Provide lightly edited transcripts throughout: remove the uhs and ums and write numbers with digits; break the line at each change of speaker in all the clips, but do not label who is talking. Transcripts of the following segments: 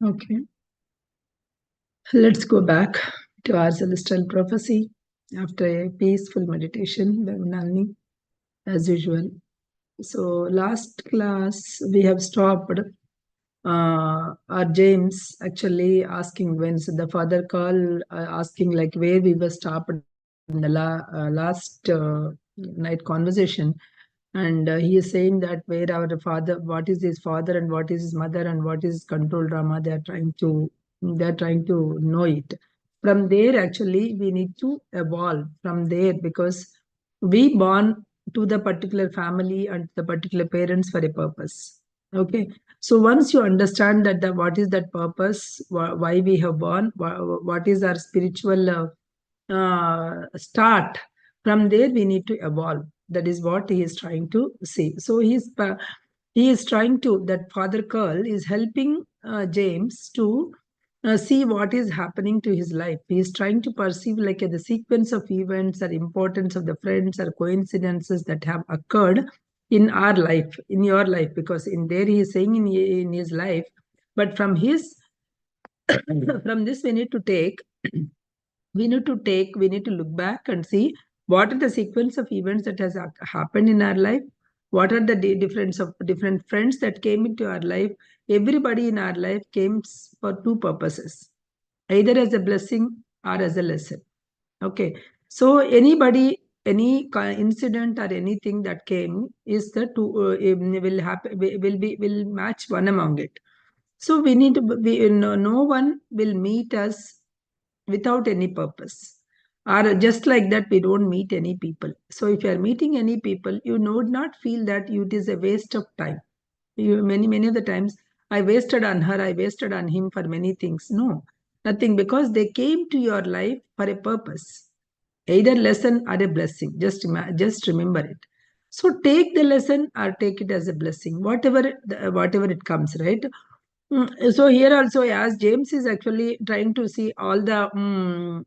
Okay, let's go back to our Celestine Prophecy after a peaceful meditation by Nalini, as usual. So, last class we have stopped our James actually asking when the father call, asking like where we were stopped in the last night conversation. And he is saying that where our father, what is his father and what is his mother and what is control drama, they're trying to know it. From there, actually, we need to evolve from there, because we born to the particular family and the particular parents for a purpose. Okay, so once you understand that what is that purpose, why we have born, what is our spiritual start, from there we need to evolve. That is what he is trying to say. So he is trying to, that Father Curl is helping James to see what is happening to his life. He is trying to perceive like the sequence of events or importance of the friends or coincidences that have occurred in our life, in your life, because in there he is saying in his life, but from his from this we need to look back and see what are the sequence of events that has happened in our life, what are the difference of different friends that came into our life. Everybody in our life came for two purposes, either as a blessing or as a lesson. Okay, so anybody, any incident or anything that came is the two will happen, will match one among it. So we need to no one will meet us without any purpose, or just like that we don't meet any people. So if you are meeting any people, you would not feel that it is a waste of time. You, many of the times, I wasted on her, I wasted on him for many things. No, nothing, because they came to your life for a purpose, either lesson or a blessing. Just remember it. So take the lesson or take it as a blessing, whatever it comes, right? So here also, as James is actually trying to see all the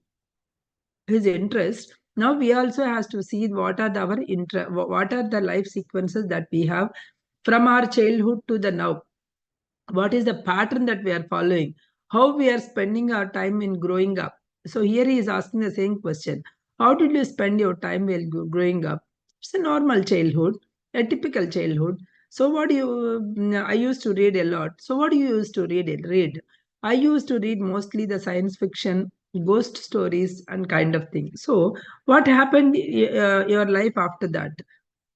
his interest. Now we also has to see what are the life sequences that we have from our childhood to the now. What is the pattern that we are following? How we are spending our time in growing up? So here he is asking the same question: how did you spend your time while growing up? It's a normal childhood, a typical childhood. So what do you? I used to read a lot. So what do you used to read? I used to read mostly the science fiction, ghost stories, and kind of thing. So what happened your life after that?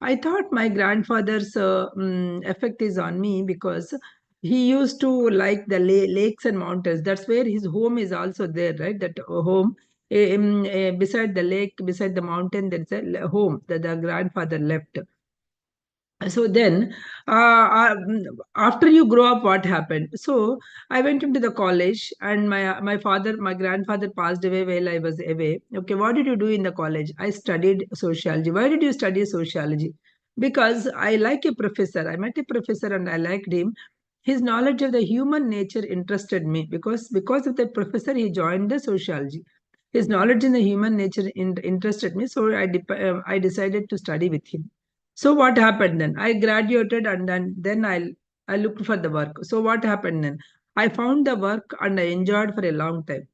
I thought my grandfather's effect is on me, because he used to like the lakes and mountains. That's where his home is also there, right? That home, beside the lake, beside the mountain, there's a home that the grandfather left. So then, after you grow up, what happened? So I went into the college, and my grandfather passed away while I was away. Okay, what did you do in the college? I studied sociology. Why did you study sociology? Because I like a professor. I met a professor and I liked him. His knowledge of the human nature interested me, because of that professor he joined the sociology. His knowledge in the human nature interested me, so I decided to study with him. So what happened then? I graduated, and then I looked for the work. So what happened then? I found the work and I enjoyed for a long time.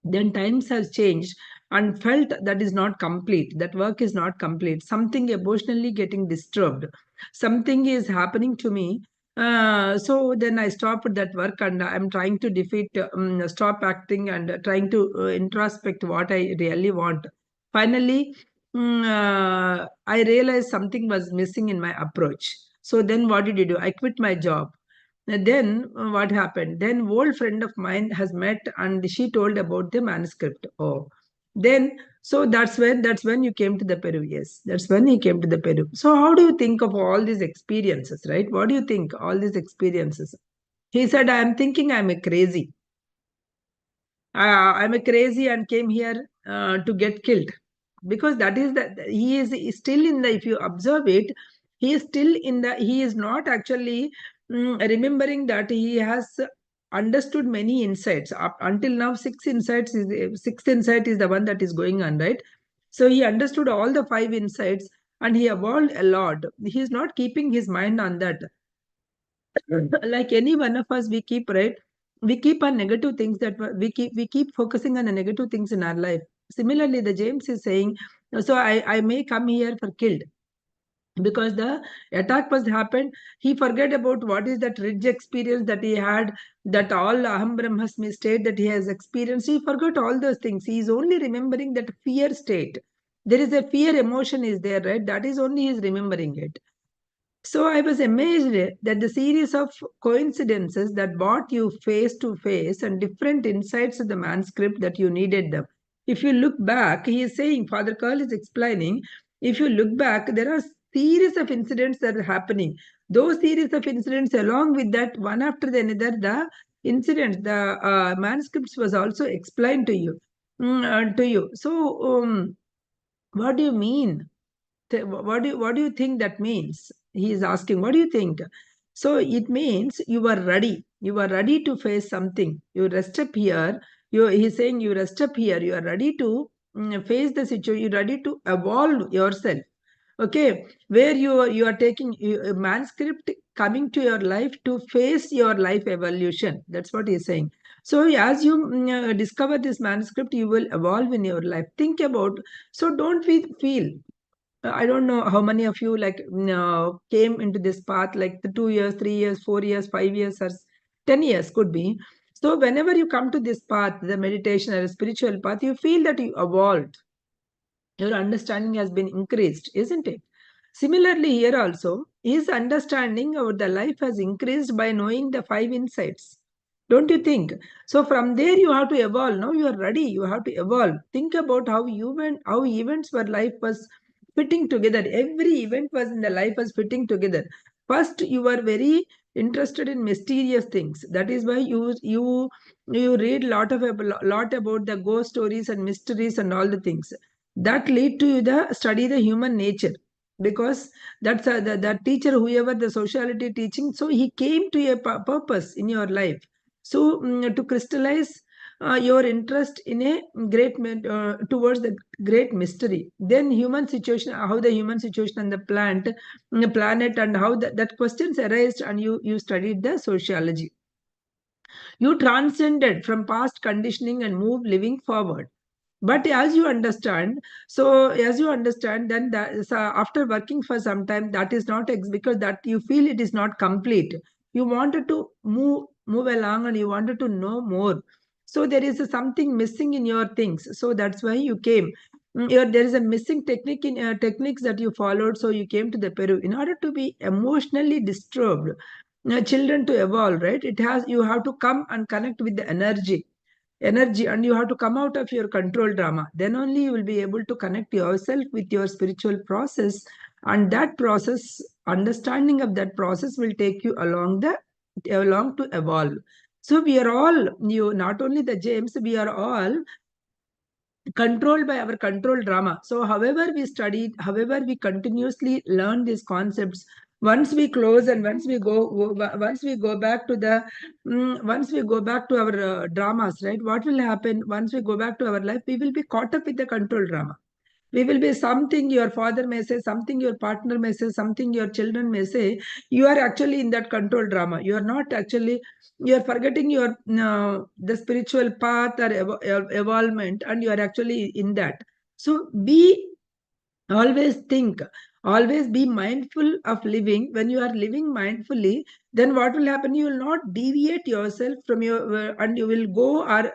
Then times has changed, and felt that is not complete. That work is not complete. Something emotionally getting disturbed. Something is happening to me. So then I stopped that work, and I'm trying to stop acting, and trying to introspect what I really want. Finally, I realized something was missing in my approach. So then what did you do? I quit my job. Then what happened? Then old friend of mine has met, and she told about the manuscript. Oh, then so that's when you came to the Peru. Yes, that's when he came to the Peru. So how do you think of all these experiences, right? What do you think all these experiences? He said, "I am thinking I'm a crazy. I'm a crazy and came here to get killed." Because that is that he is still in the, if you observe it, he is still in the, he is not actually remembering that he has understood many insights up until now. Sixth insight is the one that is going on, right? So he understood all the five insights, and he evolved a lot. He is not keeping his mind on that. Like any one of us, we keep, right? we keep on negative things that we keep focusing on the negative things in our life. Similarly, the James is saying, so I may come here for killed because the attack was happened. He forget about what is that rich experience that he had, that all aham brahmasmi state that he has experienced. He forgot all those things. He is only remembering that fear state. There is a fear emotion is there, right? That is only he is remembering it. So I was amazed that the series of coincidences that brought you face to face and different insights of the manuscript that you needed them. If you look back, he is saying, Father Carl is explaining, if you look back, there are series of incidents that are happening. Those series of incidents, along with that, one after the another, the incidents, the manuscripts was also explained to you. So, what do you mean? What do you think that means? He is asking, what do you think? So it means you are ready. You are ready to face something. You rest up here. He's saying you rest up here. You are ready to face the situation. You're ready to evolve yourself. Okay, where you are taking a manuscript coming to your life to face your life evolution. That's what he's saying. So as you discover this manuscript, you will evolve in your life. Think about. So don't we feel, I don't know how many of you came into this path like the 2 years, 3 years, 4 years, 5 years, or 10 years could be. So whenever you come to this path, the meditation or a spiritual path, you feel that you evolved. Your understanding has been increased, isn't it? Similarly, here also, his understanding of the life has increased by knowing the five insights. Don't you think? So from there you have to evolve. Now you are ready. You have to evolve. Think about how events were life was fitting together. Every event was in the life was fitting together. First, you were very interested in mysterious things. That is why you read lot about the ghost stories and mysteries and all the things that lead to the study the human nature, because that's the teacher, whoever the sociology teaching, so he came to a purpose in your life. So to crystallize your interest in a towards the great mystery, then human situation, how the human situation and the planet, and how that questions arise, and you studied the sociology. You transcended from past conditioning and moved living forward. But as you understand, then that so after working for some time, that is not because that you feel it is not complete. You wanted to move along, and you wanted to know more. So there is something missing in your things. So that's why you came. There is a missing techniques that you followed. So you came to the Peru in order to be emotionally disturbed. Children to evolve, right? You have to come and connect with the energy, and you have to come out of your control drama. Then only you will be able to connect yourself with your spiritual process, and that process, understanding of that process, will take you along to evolve. So we are all, you not only the James, we are all controlled by our control drama. So however we studied, however we continuously learn these concepts, once we close and once we go back to the once we go back to our dramas, right? What will happen once we go back to our life? We will be caught up with the control drama. We will be something your father may say, something your partner may say, something your children may say. You are actually in that control drama. You are not actually, you are forgetting your the spiritual path or evolvement, and you are actually in that. So be always think, always be mindful of living. When you are living mindfully, then what will happen? You will not deviate yourself from your and you will go, or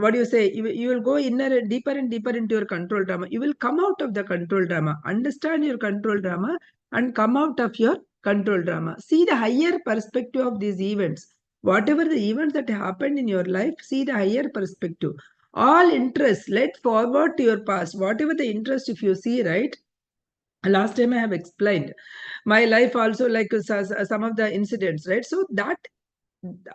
what do you say, you will go inner, deeper and deeper into your control drama. You will come out of the control drama, understand your control drama, and come out of your control drama. See the higher perspective of these events. Whatever the events that happened in your life, see the higher perspective. All interest let forward to your past. Whatever the interest, if you see, right? Last time I have explained my life also, like some of the incidents, right? So that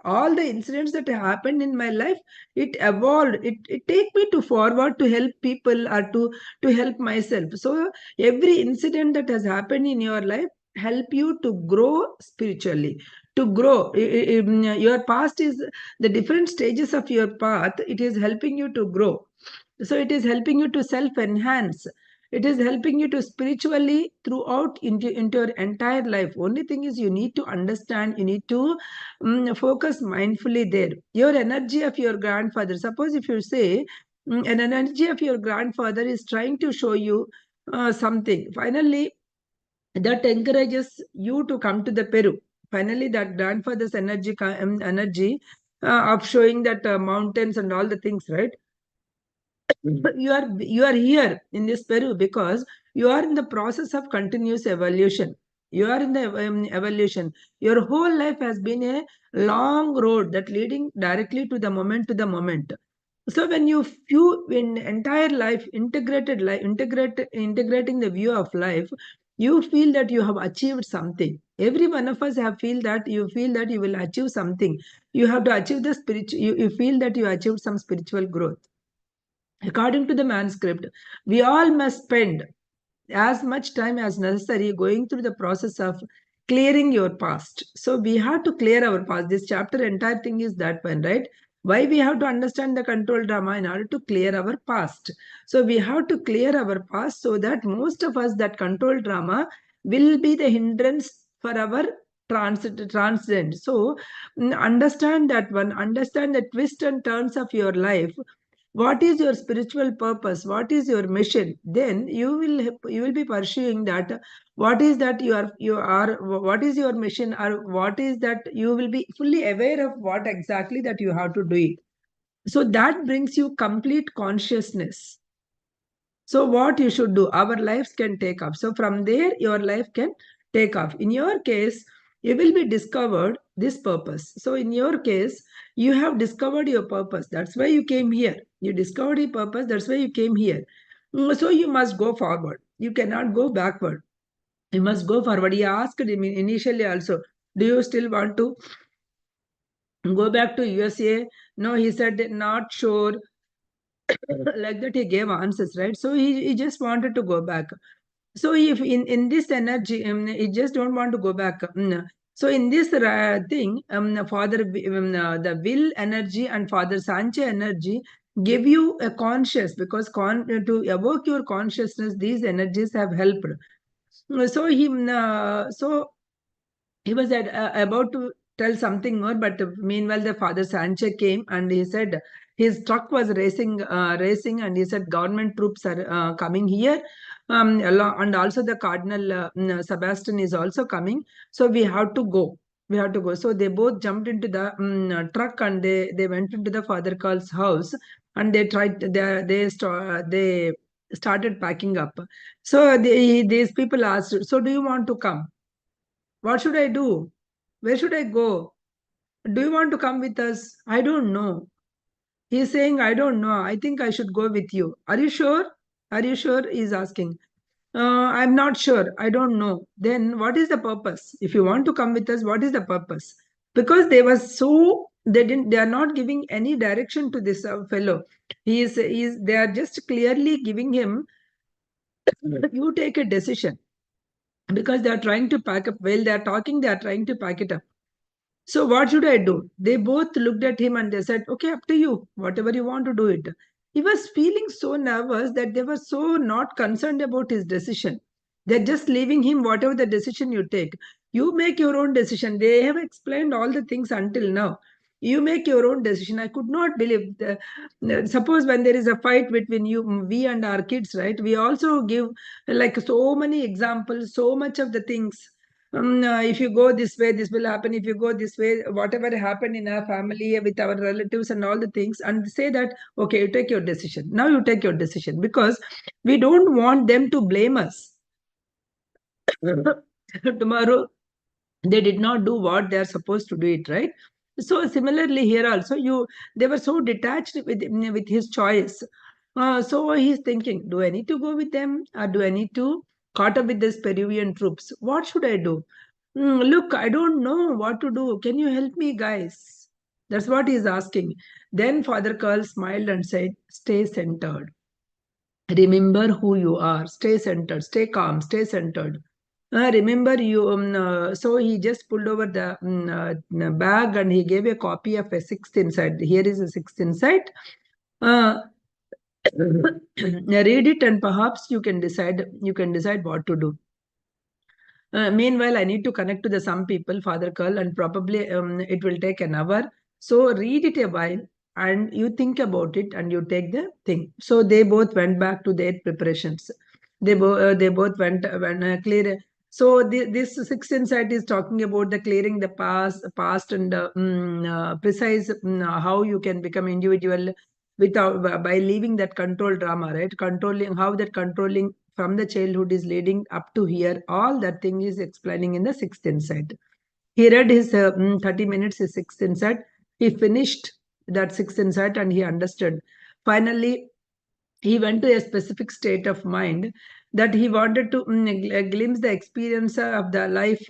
all the incidents that happened in my life, it evolved, it take me to forward to help people, or to help myself. So every incident that has happened in your life help you to grow spiritually, to grow. Your past is the different stages of your path, it is helping you to grow. So it is helping you to self enhance. It is helping you to spiritually throughout into your entire life. Only thing is you need to understand, you need to focus mindfully there. Your energy of your grandfather, suppose if you say an energy of your grandfather is trying to show you something. Finally, that encourages you to come to the Peru. Finally, that grandfather's energy of showing that mountains and all the things, right? You are here in this Peru because you are in the process of continuous evolution. You are in the evolution. Your whole life has been a long road that leading directly to the moment, to the moment. So when you in entire life integrating the view of life, you feel that you have achieved something. Every one of us have feel that you will achieve something. You have to achieve the spiritual. You feel that you achieved some spiritual growth. According to the manuscript, we all must spend as much time as necessary going through the process of clearing your past. So we have to clear our past. This chapter entire thing is that one, right? Why we have to understand the control drama in order to clear our past. So we have to clear our past so that most of us that control drama will be the hindrance for our transcend. So understand that one, understand the twist and turns of your life. What is your spiritual purpose? What is your mission? Then you will be pursuing that. What is that you are what is your mission, or what is that you will be fully aware of what exactly that you have to do it. So that brings you complete consciousness. So what you should do, our lives can take off. So from there, your life can take off. In your case, you will be discovered this purpose. So in your case, you have discovered your purpose. That's why you came here. You discovered your purpose. That's why you came here. So you must go forward. You cannot go backward. You must go forward. He asked him initially also, do you still want to go back to USA? No, he said, not sure. Like that, he gave answers, right? So he just wanted to go back. So if in this energy, you just don't want to go back. So in this thing, the will energy and Father Sanche energy give you a conscious, because to evoke your consciousness, these energies have helped. So he was about to tell something more, but meanwhile the Father Sanche came and he said his truck was racing, and he said government troops are coming here, and also the Cardinal Sebastian is also coming, so we have to go. We have to go. So they both jumped into the truck, and they went into the Father Carl's house, and they started packing up. So these people asked, so do you want to come? What should I do? Where should I go? Do you want to come with us? I don't know. He's saying, I don't know. I think I should go with you. Are you sure? Are you sure? He's asking. I'm not sure. I don't know. Then what is the purpose? If you want to come with us, what is the purpose? Because they are not giving any direction to this fellow. They are just clearly giving him, you take a decision, because they are trying to pack up. While they are talking, they are trying to pack it up. So what should I do? They both looked at him and they said, okay, up to you, whatever you want to do it. He was feeling so nervous that they were so not concerned about his decision. They're just leaving him, whatever the decision you take. You make your own decision. They have explained all the things until now. You make your own decision. I could not believe. Suppose when there is a fight between we and our kids, right? We also give like so many examples, so much of the things. If you go this way, this will happen. If you go this way, whatever happened in our family with our relatives and all the things, and say that, okay, you take your decision. Now you take your decision, because we don't want them to blame us. Tomorrow, they did not do what they are supposed to do it, right? So similarly here also, they were so detached with his choice. So he's thinking, do I need to go with them, or do I need to caught up with this Peruvian troops? What should I do? Look, I don't know what to do. Can you help me, guys? That's what he's asking. Then Father Carl smiled and said, stay centered. Remember who you are. Stay centered. Stay calm. Stay centered. Remember you. So he just pulled over the bag, and he gave a copy of a sixth insight. Here is a sixth insight. Uh, Read it and perhaps you can decide what to do. Meanwhile, I need to connect to the some people, Father Curl, and probably it will take an hour. So read it a while and you think about it and you take the thing. So they both went back to their preparations. They both went clear. So this sixth insight is talking about the clearing the past and precise how you can become individual without by leaving that control drama, right? Controlling how that controlling from the childhood is leading up to here. All that thing is explaining in the sixth insight. He read his 30 minutes, his sixth insight. He finished that sixth insight and he understood. Finally, he went to a specific state of mind that he wanted to glimpse the experience of the life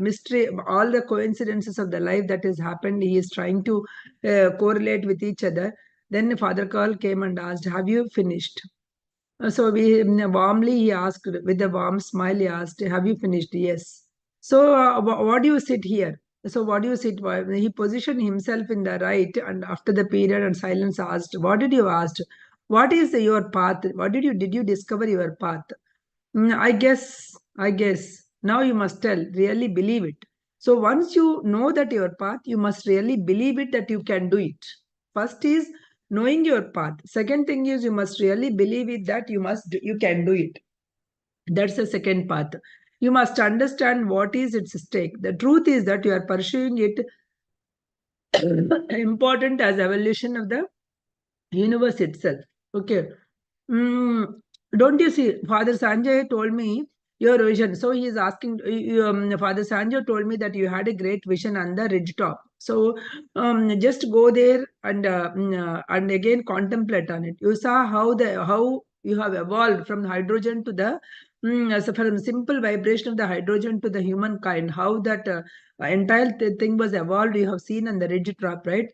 mystery, all the coincidences of the life that has happened. He is trying to correlate with each other. Then Father Carl came and asked, have you finished? So we warmly he asked with a warm smile. He asked, "Have you finished?" Yes. So what do you sit here? So what do you sit? He positioned himself in the right, and after the period and silence, asked, "What did you ask? What is your path? What did you discover your path?" I guess. Now you must tell. Really believe it. So once you know that your path, you must really believe it that you can do it. First is knowing your path. Second thing is you must really believe it that you can do it. That's the second path. You must understand what is its stake. The truth is that you are pursuing it important as evolution of the universe itself. Okay. Mm, don't you see? Father Sanjay told me your vision. So he is asking, Father Sanjay told me that you had a great vision on the ridge top. So just go there and again contemplate on it. You saw how you have evolved from hydrogen to the so from simple vibration of the hydrogen to the humankind. How that entire thing was evolved. You have seen on the ridge top, right?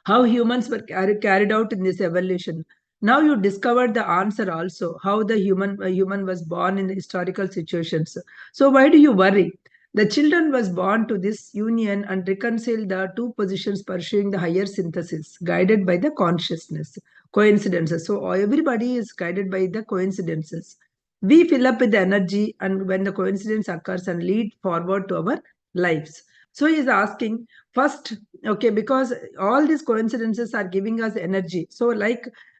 How humans were carried out in this evolution. Now you discovered the answer also, how the human was born in the historical situations. So why do you worry? The children was born to this union and reconcile the two positions pursuing the higher synthesis, guided by the consciousness, coincidences. So everybody is guided by the coincidences. We fill up with the energy and when the coincidence occurs and lead forward to our lives. So he is asking, first, okay, because all these coincidences are giving us energy. So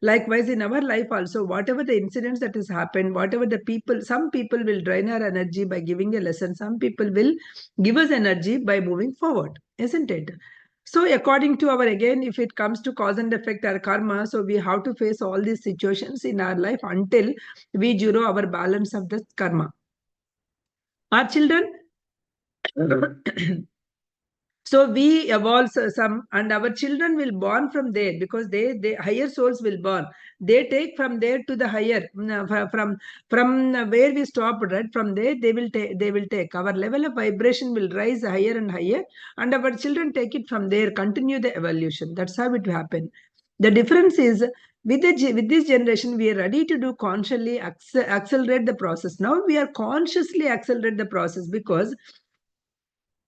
likewise in our life also, whatever the incidents that has happened, whatever the people, some people will drain our energy by giving a lesson, some people will give us energy by moving forward, isn't it? So according to our, again, if it comes to cause and effect or karma, so we have to face all these situations in our life until we zero our balance of the karma. Our children so we evolve some and our children will born from there because they higher souls will born. They take from there to the higher from where we stopped, right? From there they will take our level of vibration will rise higher and higher, and our children take it from there, continue the evolution. That's how it will happen. The difference is with this generation we are ready to do consciously accelerate the process. Now we are consciously accelerate the process because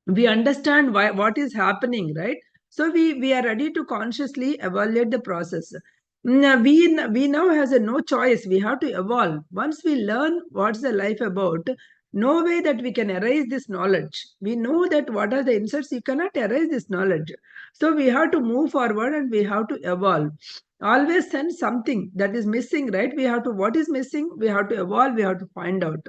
we understand what is happening, right? So we are ready to consciously evaluate the process. We now has a no choice. We have to evolve. Once we learn what's the life about, no way that we can erase this knowledge. We know that what are the insights. You cannot erase this knowledge. So we have to move forward and we have to evolve. Always sense something that is missing, right? We have to, what is missing, we have to evolve, we have to find out.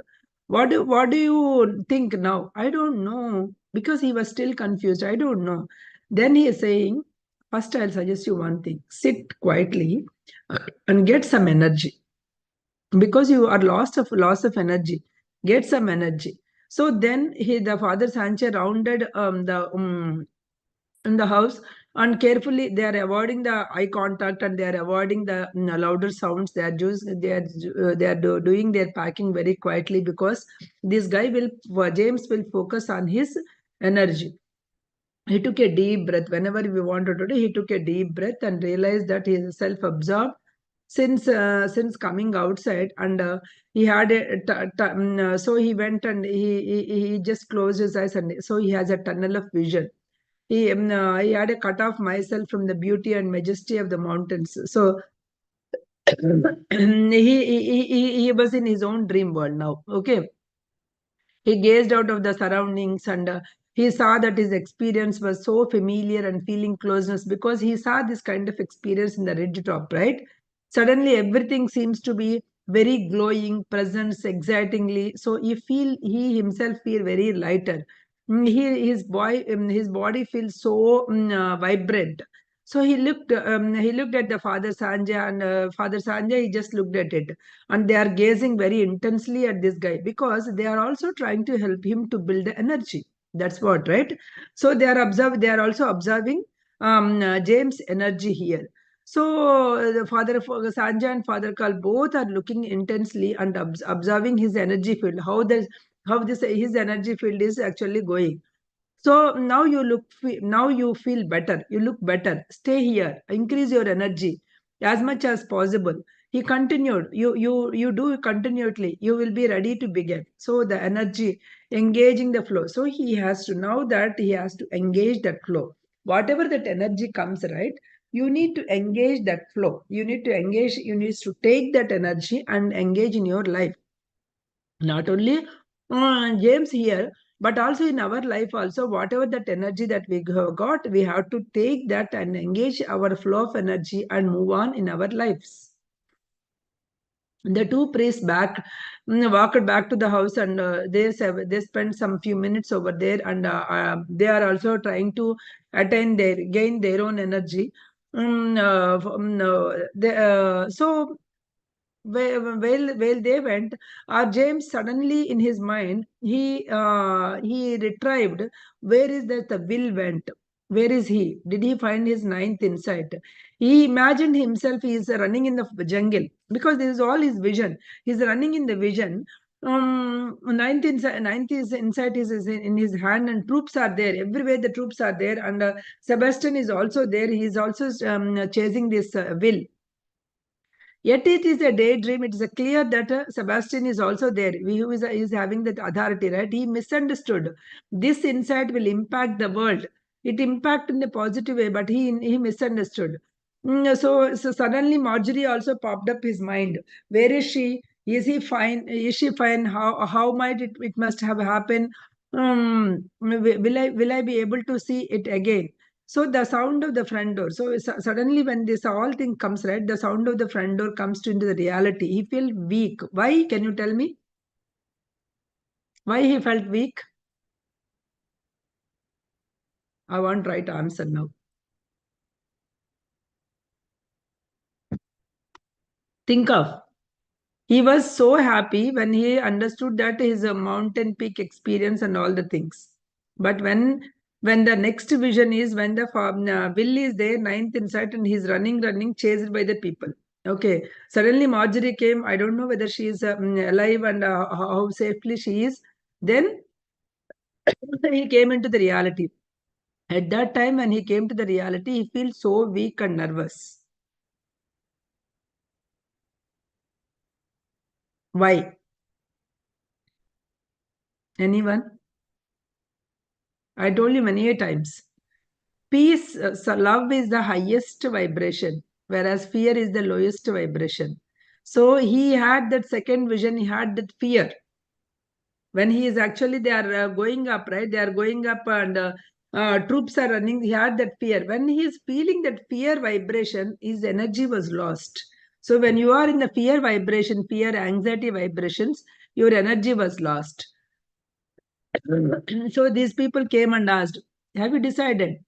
What do you think now? I don't know, because he was still confused. I don't know. Then he is saying, first I'll suggest you one thing. Sit quietly and get some energy, because you are loss of energy. Get some energy. So then the Father Sanchez rounded the in the house, and carefully they are avoiding the eye contact and they are avoiding the louder sounds. They are doing their packing very quietly, because this guy will James will focus on his energy. He took a deep breath whenever we wanted to do. He took a deep breath and realized that he is self-absorbed since coming outside, and he had so he went and he just closed his eyes, and so he has a tunnel of vision. He had a cut off myself from the beauty and majesty of the mountains. So He was in his own dream world now. Okay, he gazed out of the surroundings, and he saw that his experience was so familiar and feeling closeness, because he saw this kind of experience in the ridge top, right? Suddenly, everything seems to be very glowing, presents excitingly. So he himself feel very lighter. His body feels so vibrant. So he looked at the Father Sanja, and Father Sanja, he just looked at it, and they are gazing very intensely at this guy, because they are also trying to help him to build the energy. That's what, right? So they are also observing James energy here. So the Father Sanja and Father Karl both are looking intensely and observing his energy field, how this his energy field is actually going. So now you feel better. You look better. Stay here. Increase your energy as much as possible. He continued. You do continually. You will be ready to begin. So the energy, engaging the flow. So he has to, now that he has to engage that flow. Whatever that energy comes, right? You need to engage that flow. You need to engage. You need to take that energy and engage in your life. Not only James here, but also in our life also, whatever that energy that we have got, we have to take that and engage our flow of energy and move on in our lives. The two priests walked back to the house, and they spent some few minutes over there, and they are also trying to gain their own energy. So while they went, James suddenly in his mind, he retrieved, where is that the will went? Where is he? Did he find his ninth insight? He imagined himself he is running in the jungle, because this is all his vision. He's running in the vision. Ninth is insight is in his hand, and troops are there everywhere. The troops are there, and Sebastian is also there. He is also chasing this will. Yet it is a daydream. It is a clear that Sebastian is also there. Who is having that authority, right? He misunderstood. This insight will impact the world. It impact in a positive way, but he misunderstood. So suddenly Marjorie also popped up his mind. Where is she? Is he fine? Is she fine? How might it must have happened? Will I be able to see it again? So the sound of the front door. So suddenly when this all thing comes, right, the sound of the front door comes into the reality. He felt weak. Why? Can you tell me? Why he felt weak? I want right answer now. Think of. He was so happy when he understood that his mountain peak experience and all the things. But when the next vision is when the Will is there, ninth insight, and he's running, chased by the people. Okay. Suddenly Marjorie came. I don't know whether she is alive and how safely she is. Then he came into the reality. At that time, when he came to the reality, he feels so weak and nervous. Why? Anyone? I told you many a times. Peace, so love is the highest vibration, whereas fear is the lowest vibration. So he had that second vision, he had that fear. When he is actually, they are going up, right? They are going up, and troops are running. He had that fear. When he is feeling that fear vibration, his energy was lost. So when you are in the fear vibration, fear, anxiety vibrations, your energy was lost. So these people came and asked, have you decided?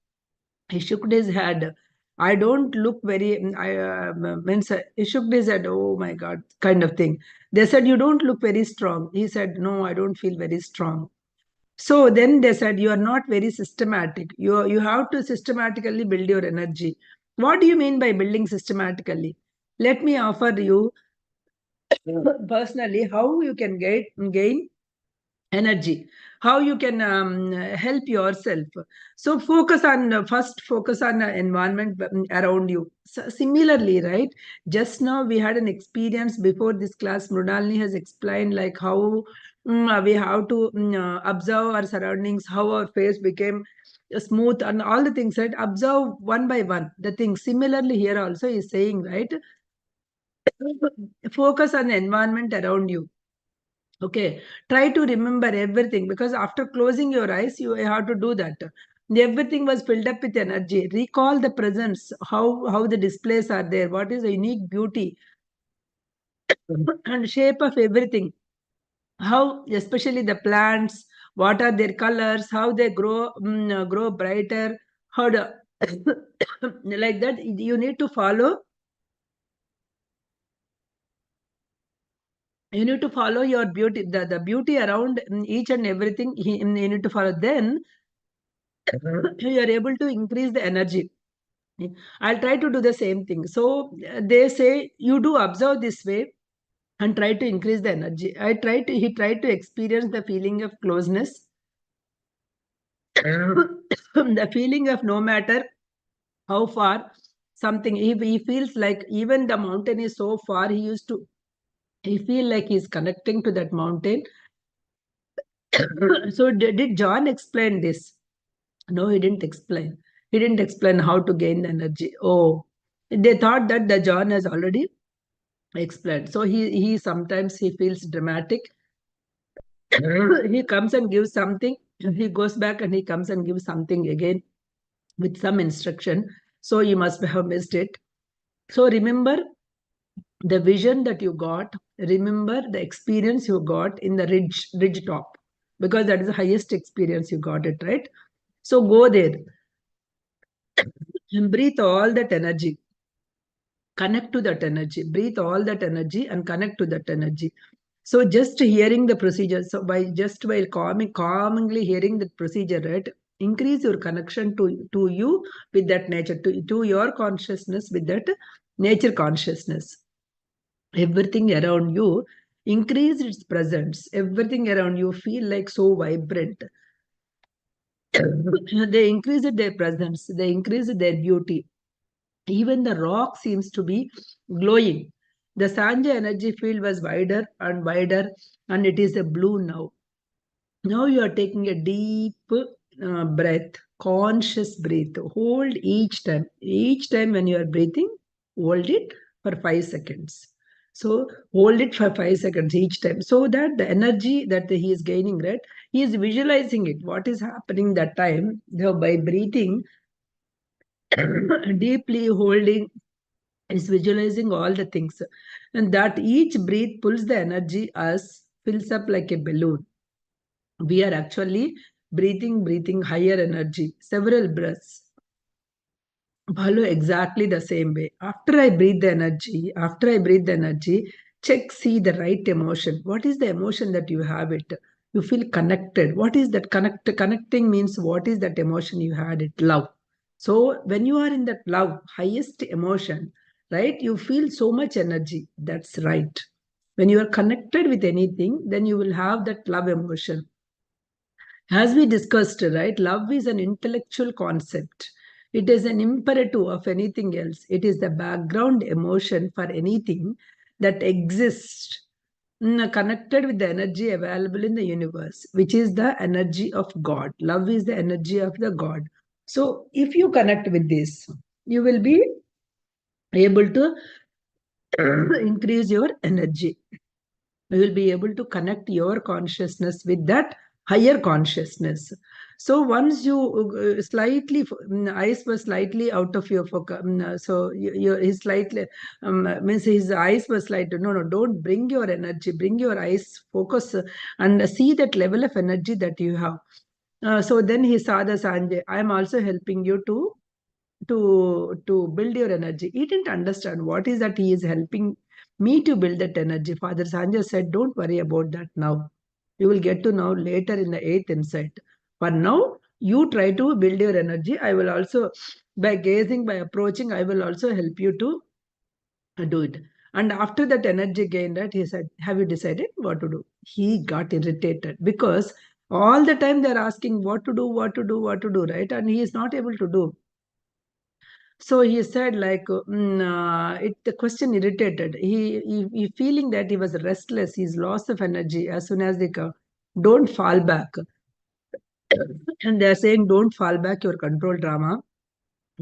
He shook his head. I don't look very, means he shook his head, oh my God, kind of thing. They said, you don't look very strong. He said, no, I don't feel very strong. So then they said, you are not very systematic. You have to systematically build your energy. What do you mean by building systematically? Let me offer you personally how you can gain energy, how you can help yourself. So first focus on the environment around you. So similarly, right, just now we had an experience before this class. Mrunalini has explained like how we have to observe our surroundings, how our face became smooth and all the things, right? Observe one by one the things. Similarly here also is saying, right, Focus on the environment around you. Okay, try to remember everything, because after closing your eyes, you have to do that. Everything was filled up with energy. Recall the presence, how the displays are there, what is the unique beauty and shape of everything. How, especially the plants, what are their colors, how they grow brighter, how the like that. You need to follow. You need to follow your beauty, the beauty around each and everything. You need to follow. Then you are able to increase the energy. I'll try to do the same thing. So they say you do observe this way and try to increase the energy. He tried to experience the feeling of closeness, the feeling of no matter how far something, he feels like even the mountain is so far, he feel like he's connecting to that mountain. So did John explain this? No, he didn't explain. He didn't explain how to gain the energy. Oh, they thought that the John has already explained. So he sometimes he feels dramatic. He comes and gives something. He goes back and he comes and gives something again with some instruction. So you must have missed it. So remember the vision that you got. Remember the experience you got in the ridge top, because that is the highest experience you got it, right? So go there and breathe all that energy. Connect to that energy. Breathe all that energy and connect to that energy. So just hearing the procedure, so while calmingly hearing the procedure, right, increase your connection to you with that nature, to your consciousness with that nature consciousness. Everything around you increase its presence. Everything around you feel like so vibrant. They increase their presence. They increase their beauty. Even the rock seems to be glowing. The Sanja energy field was wider and wider, and it is a blue now. Now you are taking a deep breath, conscious breath. Hold each time. Each time when you are breathing, hold it for 5 seconds. So hold it for 5 seconds each time, so that the energy that he is gaining, right? He is visualizing it. What is happening that time? So by breathing, deeply holding, is visualizing all the things, and that each breath pulls the energy as fills up like a balloon. We are actually breathing higher energy. Several breaths follow exactly the same way. After I breathe the energy, check, see the right emotion. What is the emotion that you have it? You feel connected. What is that connecting means? What is that emotion you had it? Love. So when you are in that love, highest emotion, right, you feel so much energy. That's right. When you are connected with anything, then you will have that love emotion. As we discussed, right, love is an intellectual concept. It is an imperative of anything else. It is the background emotion for anything that exists, connected with the energy available in the universe, which is the energy of God. Love is the energy of the God. So if you connect with this, you will be able to increase your energy. You will be able to connect your consciousness with that higher consciousness. So once you eyes were slightly out of your focus, so his slightly means his eyes were slightly, no, don't bring your energy, bring your eyes focus, and see that level of energy that you have. So then he saw the Sanjay, I am also helping you to build your energy. He didn't understand what is that he is helping me to build that energy. Father Sanjay said, don't worry about that now. You will get to know later in the eighth insight. For now, you try to build your energy. I will also, by gazing, by approaching, I will also help you to do it. And after that energy gain, right, he said, have you decided what to do? He got irritated because all the time they're asking what to do, what to do, what to do, right? And he is not able to do. So he said, like, the question irritated. He feeling that he was restless, he's loss of energy as soon as they come. Don't fall back. And they're saying, don't fall back your control drama,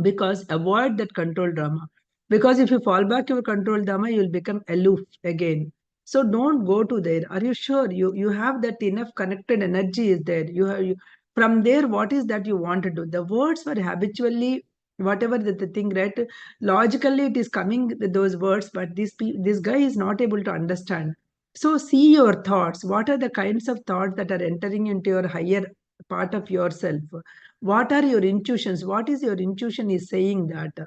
because avoid that control drama. Because if you fall back your control dharma, you will become aloof again. So don't go to there. Are you sure you have that enough connected energy is there? From there, what is that you want to do? The words were habitually whatever the thing, right? Logically, it is coming those words, but this guy is not able to understand. So see your thoughts. What are the kinds of thoughts that are entering into your higher part of yourself? What are your intuitions? What is your intuition is saying that?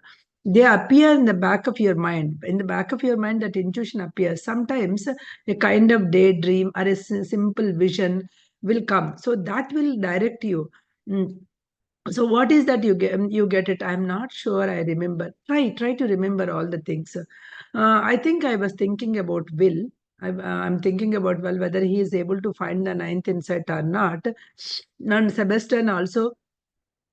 They appear in the back of your mind. In the back of your mind, that intuition appears. Sometimes a kind of daydream or a simple vision will come. So that will direct you. Mm. So what is that you get it? I'm not sure. I remember. Try to remember all the things. I think I was thinking about Will. I'm thinking about well whether he is able to find the ninth insight or not. And Sebastian also,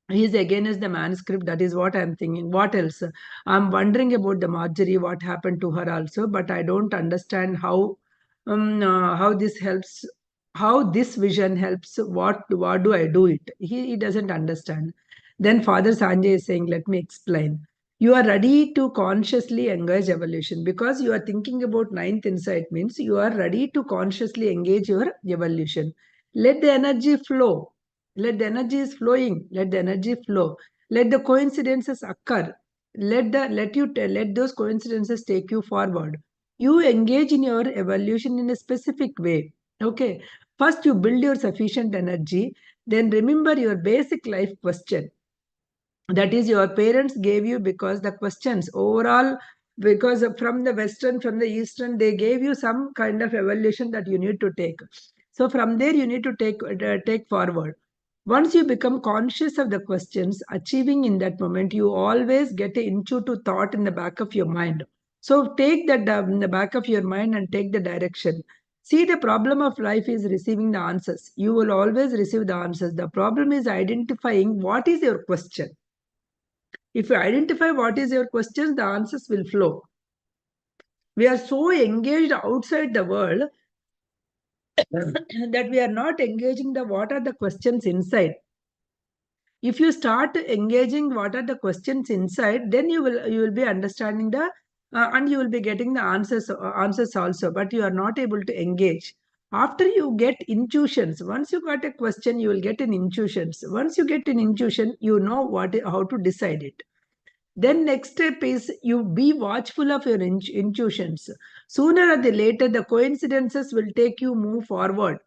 he's against the manuscript. That is what I'm thinking. What else? I'm wondering about the Marjorie, what happened to her also, but I don't understand how this helps, how this vision helps. What do I do it? He doesn't understand. Then Father Sanjay is saying, let me explain. You are ready to consciously engage evolution because you are thinking about ninth insight means you are ready to consciously engage your evolution. Let the energy flow. Let the energy is flowing. Let the energy flow. Let the coincidences occur. Let those coincidences take you forward. You engage in your evolution in a specific way. Okay. First, you build your sufficient energy. Then remember your basic life question, that is your parents gave you, because the questions overall, because from the western, from the eastern, they gave you some kind of evaluation that you need to take. So from there you need to take forward. Once you become conscious of the questions achieving in that moment, you always get into to thought in the back of your mind. So take that in the back of your mind and take the direction. See, the problem of life is receiving the answers. You will always receive the answers. The problem is identifying what is your question. If you identify what is your question, the answers will flow. We are so engaged outside the world that we are not engaging the what are the questions inside. If you start engaging what are the questions inside, then you will be understanding the and you will be getting the answers also. But you are not able to engage. After you get intuitions, once you got a question, you will get an intuitions. Once you get an intuition, you know how to decide it. Then next step is you be watchful of your intuitions. Sooner or the later, the coincidences will take you move forward.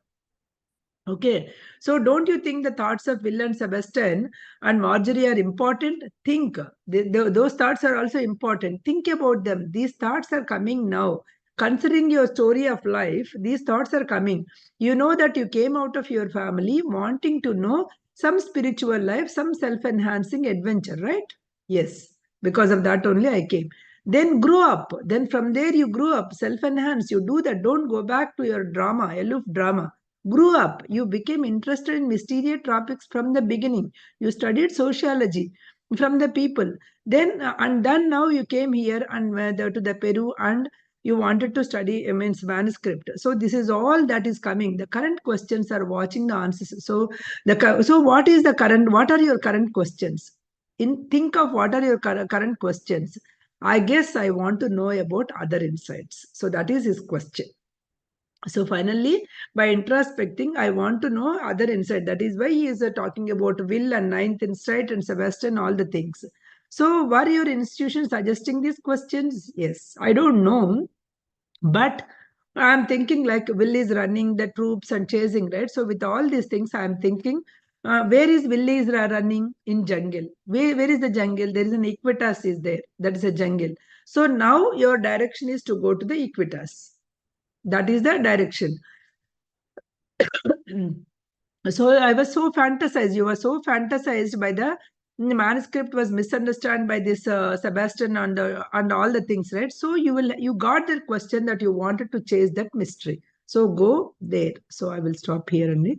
Okay, so don't you think the thoughts of Will and Sebastian and Marjorie are important? Think. Those thoughts are also important. Think about them. These thoughts are coming now. Considering your story of life, these thoughts are coming. You know that you came out of your family wanting to know some spiritual life, some self enhancing adventure, right? Yes, because of that only I came. Then grow up. Then from there you grew up, self enhance. You do that. Don't go back to your drama, aloof drama. Grew up, you became interested in mysterious topics from the beginning. You studied sociology from the people. Then now you came here and to the Peru and you wanted to study means manuscript. So this is all that is coming. The current questions are watching the answers. So what is the current? What are your current questions? Think of what are your current questions. I guess I want to know about other insights. So that is his question. So finally, by introspecting, I want to know other insight. That is why he is talking about will and ninth insight and Sebastian, all the things. So were your institutions suggesting these questions? Yes, I don't know, but I'm thinking like Will is running the troops and chasing, right? So with all these things, I'm thinking, where is Will is running in jungle? Where is the jungle? There is an equitas is there. That is a jungle. So now your direction is to go to the equitas. That is the direction. So I was so fantasized. You were so fantasized by the manuscript was misunderstood by this Sebastian and all the things, right? So you got that question that you wanted to chase that mystery. So go there. So I will stop here, Andy.